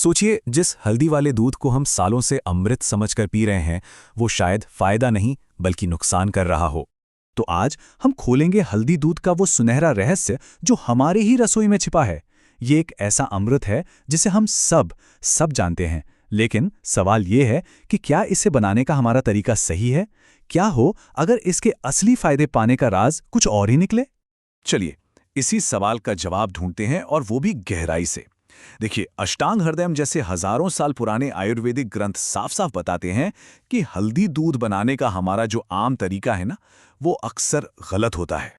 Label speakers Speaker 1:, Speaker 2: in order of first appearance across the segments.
Speaker 1: सोचिए, जिस हल्दी वाले दूध को हम सालों से अमृत समझकर पी रहे हैं, वो शायद फायदा नहीं बल्कि नुकसान कर रहा हो। तो आज हम खोलेंगे हल्दी दूध का वो सुनहरा रहस्य जो हमारे ही रसोई में छिपा है। ये एक ऐसा अमृत है जिसे हम सब जानते हैं, लेकिन सवाल ये है कि क्या इसे बनाने का हमारा तरीका सही है? क्या हो अगर इसके असली फायदे पाने का राज कुछ और ही निकले? चलिए, इसी सवाल का जवाब ढूंढते हैं, और वो भी गहराई से। देखिए, अष्टांग हृदयम जैसे हजारों साल पुराने आयुर्वेदिक ग्रंथ साफ साफ बताते हैं कि हल्दी दूध बनाने का हमारा जो आम तरीका है ना, वो अक्सर गलत होता है।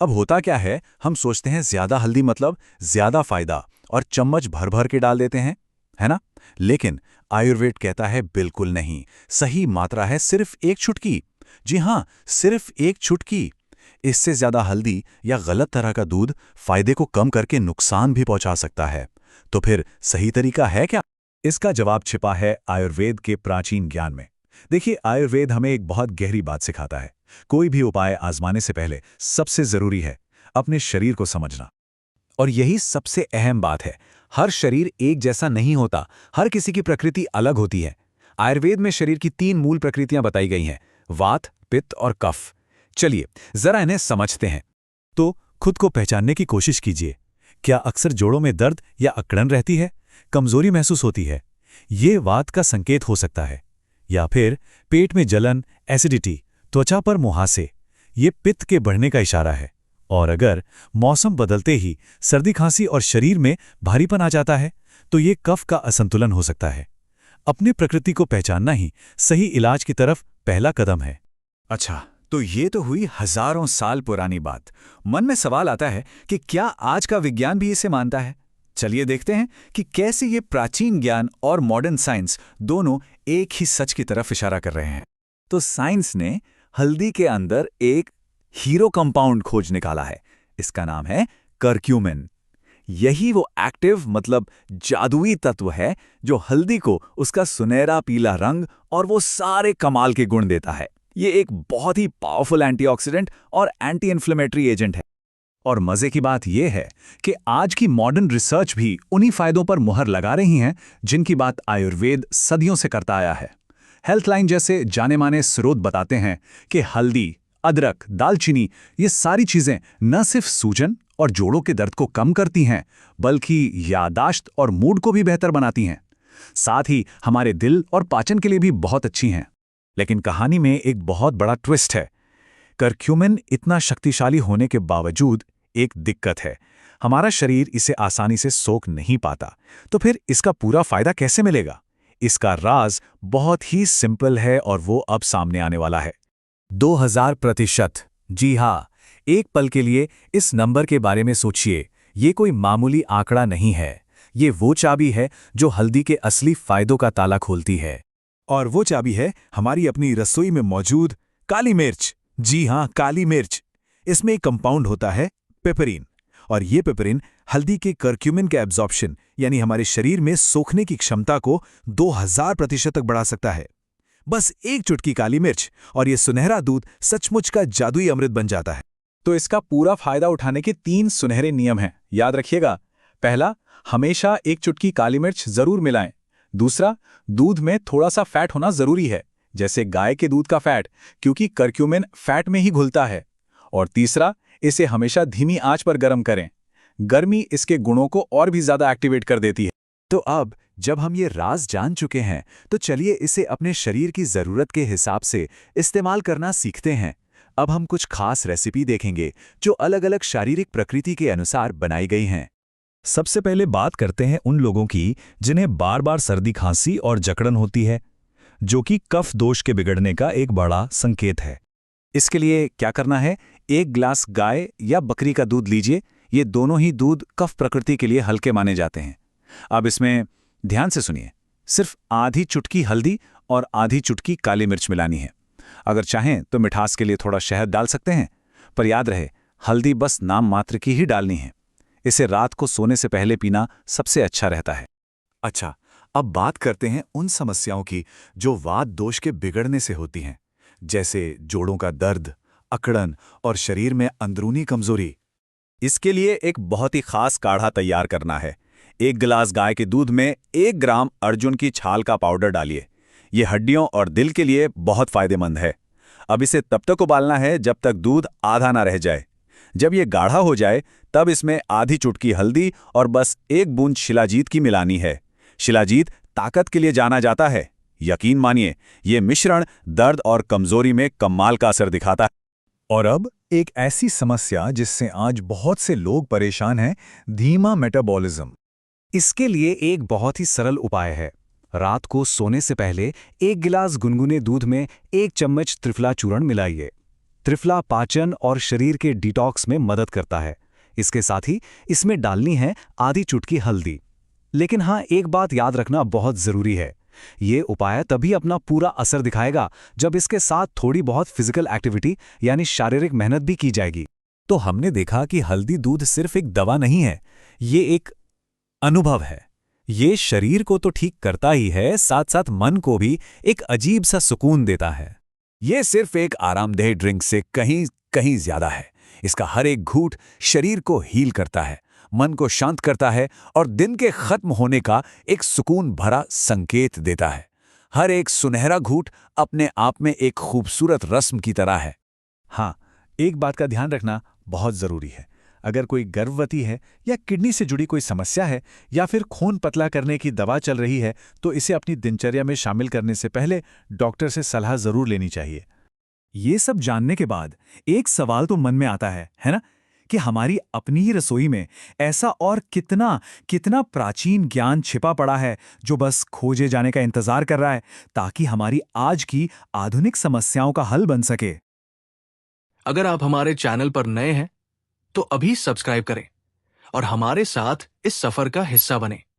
Speaker 1: अब होता क्या है, हम सोचते हैं ज्यादा हल्दी मतलब ज्यादा फायदा, और चम्मच भर भर के डाल देते हैं, है ना? लेकिन आयुर्वेद कहता है बिल्कुल नहीं। सही मात्रा है सिर्फ एक चुटकी। जी हाँ, सिर्फ एक चुटकी। इससे ज्यादा हल्दी या गलत तरह का दूध फायदे को कम करके नुकसान भी पहुंचा सकता है। तो फिर सही तरीका है क्या? इसका जवाब छिपा है आयुर्वेद के प्राचीन ज्ञान में। देखिए, आयुर्वेद हमें एक बहुत गहरी बात सिखाता है। कोई भी उपाय आजमाने से पहले सबसे जरूरी है अपने शरीर को समझना। और यही सबसे अहम बात है। हर शरीर एक जैसा नहीं होता, हर किसी की प्रकृति अलग होती है। आयुर्वेद में शरीर की 3 मूल प्रकृतियां बताई गई हैं: वात, पित्त और कफ। चलिए जरा इन्हें समझते हैं। तो खुद को पहचानने की कोशिश कीजिए। क्या अक्सर जोड़ों में दर्द या अकड़न रहती है? कमजोरी महसूस होती है? ये वात का संकेत हो सकता है। या फिर पेट में जलन, एसिडिटी, त्वचा पर मुहासे, ये पित्त के बढ़ने का इशारा है। और अगर मौसम बदलते ही सर्दी, खांसी और शरीर में भारीपन आ जाता है, तो ये कफ का असंतुलन हो सकता है। अपनी प्रकृति को पहचानना ही सही इलाज की तरफ पहला कदम है। अच्छा, तो ये तो हुई हजारों साल पुरानी बात। मन में सवाल आता है कि क्या आज का विज्ञान भी इसे मानता है? चलिए देखते हैं कि कैसे ये प्राचीन ज्ञान और मॉडर्न साइंस दोनों एक ही सच की तरफ इशारा कर रहे हैं। तो साइंस ने हल्दी के अंदर एक हीरो कंपाउंड खोज निकाला है। इसका नाम है करक्यूमिन। यही वो एक्टिव मतलब जादुई तत्व है जो हल्दी को उसका सुनहरा पीला रंग और वो सारे कमाल के गुण देता है। ये एक बहुत ही पावरफुल एंटीऑक्सीडेंट और एंटी इन्फ्लेमेटरी एजेंट है। और मजे की बात यह है कि आज की मॉडर्न रिसर्च भी उन्हीं फायदों पर मुहर लगा रही हैं जिनकी बात आयुर्वेद सदियों से करता आया है। हेल्थलाइन जैसे जाने माने स्रोत बताते हैं कि हल्दी, अदरक, दालचीनी, ये सारी चीजें न सिर्फ सूजन और जोड़ों के दर्द को कम करती हैं, बल्कि याददाश्त और मूड को भी बेहतर बनाती हैं। साथ ही हमारे दिल और पाचन के लिए भी बहुत अच्छी हैं। लेकिन कहानी में एक बहुत बड़ा ट्विस्ट है। करक्यूमिन इतना शक्तिशाली होने के बावजूद एक दिक्कत है। हमारा शरीर इसे आसानी से सोख नहीं पाता। तो फिर इसका पूरा फायदा कैसे मिलेगा? इसका राज बहुत ही सिंपल है, और वो अब सामने आने वाला है। 2000%। जी हाँ, एक पल के लिए इस नंबर के बारे में सोचिए। ये कोई मामूली आंकड़ा नहीं है। ये वो चाबी है जो हल्दी के असली फायदों का ताला खोलती है। और वो चाबी है हमारी अपनी रसोई में मौजूद काली मिर्च। जी हाँ, काली मिर्च। इसमें एक कंपाउंड होता है पेपरिन, और ये पेपरिन हल्दी के करक्यूमिन के एब्जॉर्प्शन यानी हमारे शरीर में सोखने की क्षमता को 2000% तक बढ़ा सकता है। बस एक चुटकी काली मिर्च और ये सुनहरा दूध सचमुच का जादुई अमृत बन जाता है। तो इसका पूरा फायदा उठाने के 3 सुनहरे नियम हैं, याद रखिएगा। पहला, हमेशा एक चुटकी काली मिर्च जरूर मिलाएं। दूसरा, दूध में थोड़ा सा फैट होना जरूरी है, जैसे गाय के दूध का फैट, क्योंकि करक्यूमिन फैट में ही घुलता है। और तीसरा, इसे हमेशा धीमी आंच पर गर्म करें। गर्मी इसके गुणों को और भी ज्यादा एक्टिवेट कर देती है। तो अब जब हम ये राज जान चुके हैं, तो चलिए इसे अपने शरीर की जरूरत के हिसाब से इस्तेमाल करना सीखते हैं। अब हम कुछ खास रेसिपी देखेंगे जो अलग अलग शारीरिक प्रकृति के अनुसार बनाई गई हैं। सबसे पहले बात करते हैं उन लोगों की जिन्हें बार बार सर्दी, खांसी और जकड़न होती है, जो कि कफ दोष के बिगड़ने का एक बड़ा संकेत है। इसके लिए क्या करना है? 1 गिलास गाय या बकरी का दूध लीजिए। ये दोनों ही दूध कफ प्रकृति के लिए हल्के माने जाते हैं। अब इसमें ध्यान से सुनिए, सिर्फ आधी चुटकी हल्दी और आधी चुटकी काली मिर्च मिलानी है। अगर चाहें तो मिठास के लिए थोड़ा शहद डाल सकते हैं, पर याद रहे हल्दी बस नाम मात्र की ही डालनी है। इसे रात को सोने से पहले पीना सबसे अच्छा रहता है। अच्छा, अब बात करते हैं उन समस्याओं की जो वात दोष के बिगड़ने से होती हैं, जैसे जोड़ों का दर्द, अकड़न और शरीर में अंदरूनी कमजोरी। इसके लिए एक बहुत ही खास काढ़ा तैयार करना है। 1 गिलास गाय के दूध में 1 ग्राम अर्जुन की छाल का पाउडर डालिए। ये हड्डियों और दिल के लिए बहुत फायदेमंद है। अब इसे तब तक उबालना है जब तक दूध आधा ना रह जाए। जब ये गाढ़ा हो जाए तब इसमें आधी चुटकी हल्दी और बस 1 बूंद शिलाजीत की मिलानी है। शिलाजीत ताकत के लिए जाना जाता है। यकीन मानिए, ये मिश्रण दर्द और कमजोरी में कमाल का असर दिखाता है।
Speaker 2: और अब एक ऐसी समस्या जिससे आज बहुत से लोग परेशान हैं, धीमा मेटाबॉलिज्म।
Speaker 1: इसके लिए एक बहुत ही सरल उपाय है। रात को सोने से पहले 1 गिलास गुनगुने दूध में 1 चम्मच त्रिफला चूर्ण मिलाइए। त्रिफला पाचन और शरीर के डिटॉक्स में मदद करता है। इसके साथ ही इसमें डालनी है आधी चुटकी हल्दी। लेकिन हाँ, एक बात याद रखना बहुत जरूरी है। ये उपाय तभी अपना पूरा असर दिखाएगा जब इसके साथ थोड़ी बहुत फिजिकल एक्टिविटी यानी शारीरिक मेहनत भी की जाएगी। तो हमने देखा कि हल्दी दूध सिर्फ एक दवा नहीं है, ये एक अनुभव है। ये शरीर को तो ठीक करता ही है, साथ साथ मन को भी एक अजीब सा सुकून देता है। ये सिर्फ एक आरामदेह ड्रिंक से कहीं कहीं ज्यादा है। इसका हर एक घूंट शरीर को हील करता है, मन को शांत करता है और दिन के खत्म होने का एक सुकून भरा संकेत देता है। हर एक सुनहरा घूंट अपने आप में एक खूबसूरत रस्म की तरह है।
Speaker 2: हाँ, एक बात का ध्यान रखना बहुत जरूरी है। अगर कोई गर्भवती है या किडनी से जुड़ी कोई समस्या है या फिर खून पतला करने की दवा चल रही है, तो इसे अपनी दिनचर्या में शामिल करने से पहले डॉक्टर से सलाह जरूर लेनी चाहिए। ये सब जानने के बाद एक सवाल तो मन में आता है ना, कि हमारी अपनी ही रसोई में ऐसा और कितना कितना प्राचीन ज्ञान छिपा पड़ा है जो बस खोजे जाने का इंतजार कर रहा है, ताकि हमारी आज की आधुनिक समस्याओं का हल बन सके।
Speaker 3: अगर आप हमारे चैनल पर नए हैं तो अभी सब्सक्राइब करें और हमारे साथ इस सफर का हिस्सा बनें।